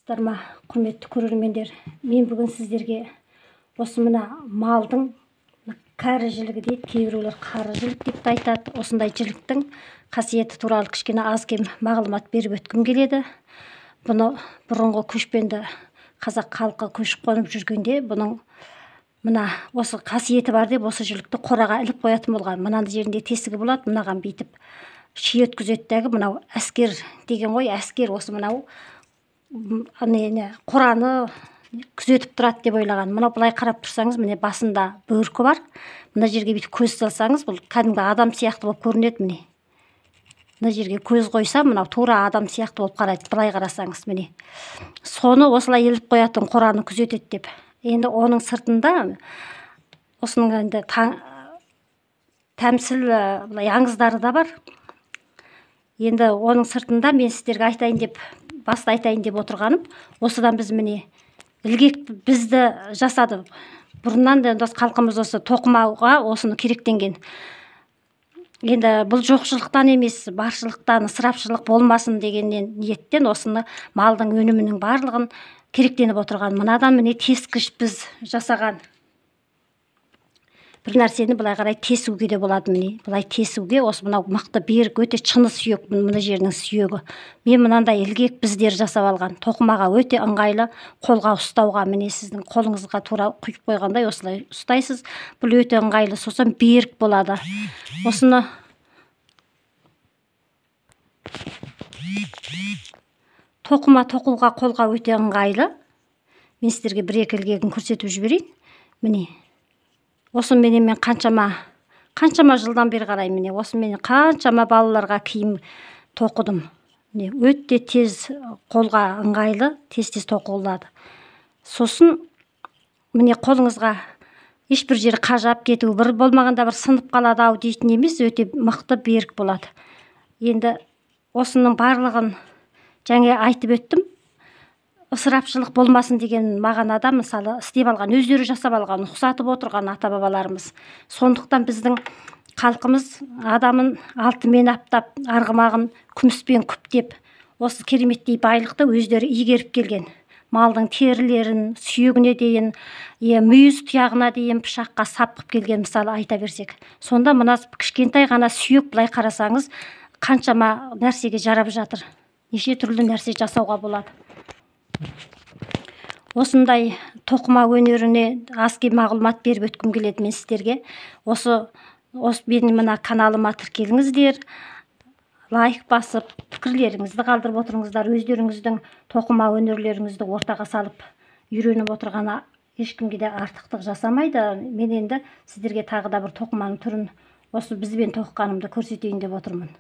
Саламатсыздар ма, құрметті көрермендер? Мен бүгін сіздерге осы мына малдың кәрі жілігі дейді, кейбіреулер қары жілік деп те айтады. Осындай жіліктің қасиеті туралы кішкене аз кем мағлұмат беріп өткім келеді. Бұны бұрынғы көшпенді қазақ халқы көшіп қонып жүргенде бұның мына осы қасиеті бар деп осы жілікті қораға іліп қоятын болған. Мынаның жерінде тесігі болады, мынаған бүйтіп ши өткізеді. Мынау әскер деген ғой, әскер осы мынау қораны күзетіп тұрады деп ойлаған. Мынау былай қарап тұрсаңыз, міне басында бөркі бар. Мына жерге бүйтіп көз салсаңыз, бұл кәдімгі адам сияқты болып көрінеді. Міне мына жерге көз қойса, мынау тура адам сияқты болып қарайды, былай қарасаңыз. Міне соны осылай іліп қоятын, қораны күзетеді деп. Енді оның сыртында осының енді тәмсіл аңыздары да бар. Енді оның сыртында мен сіздерге айтайын деп, баста айтайын деп отырғаным, осыдан біз міне ілгек бізді жасады. Бұрыннан да халқымыз осы тоқымауға осыны керектенген. Енді бұл жоқшылықтан емес, баршылықтан, ысырапшылық болмасын дегеннен ниеттен осыны малдың өнімінің барлығын керектеніп отырған. Мынадан міне тескіш біз жасаған. Бір нәрсені былай қарай тесуге де болады. Міне былай тесуге осы мынау мықты берік, өте шыны сүйек, мына жерінің сүйегі. Мен мынандай ілгек біздер жасап алған. Тоқымаға өте ыңғайлы, қолға ұстауға, міне сіздің қолыңызға тура құйып қойғандай осылай ұстайсыз. Бұл өте ыңғайлы, сосын берік болады. Осыны тоқыма тоқуға қолға өте ыңғайлы. Мен сіздерге бір-екі ілгегін көрсетіп жіберейін. Міне осыменен мен қаншама жылдан бері қарай, міне осыменен қаншама балаларға киім тоқыдым. Міне өте тез қолға ыңғайлы, тез тоқылады. Сосын міне қолыңызға ешбір жері қажап кету, бір болмағанда бір сынып қалады ау дейтін емес, өте мықты берік болады. Енді осының барлығын жаңа айтып өттім. Ысырапшылық болмасын деген мағынада мысалы істеп алған, өздері жасап алған, ұқсатып отырған ата-бабаларымыз. Сондықтан біздің халқымыз адамын алтынмен аптап, арғымағын күміспен күптеп, осы кереметтей байлықты өздері игеріп келген. Малдың терілерін, сүйегіне дейін, мүйіз тұяғына дейін пышаққа сап қып келген, мысалы айта берсек. Сонда мына кішкентай ғана сүйек былай қарасаңыз, қаншама нәрсеге жарап жатыр. Неше түрлі нәрсе жасауға болады. Осындай тоқыма өнеріне аз кем мағлұмат беріп өткім келеді мен сіздерге. Осы менің мына каналыма тіркеліңіздер, лайк басып, пікірлеріңізді қалдырып отырыңыздар. Өздеріңіздің тоқыма өнерлеріңізді ортаға салып үйреніп отырғаны ешкімге де артықтық жасамайды. Мен енді сіздерге тағы да бір тоқыманың түрін осы бізбен тоқығанымды көрсетейін деп отырмын.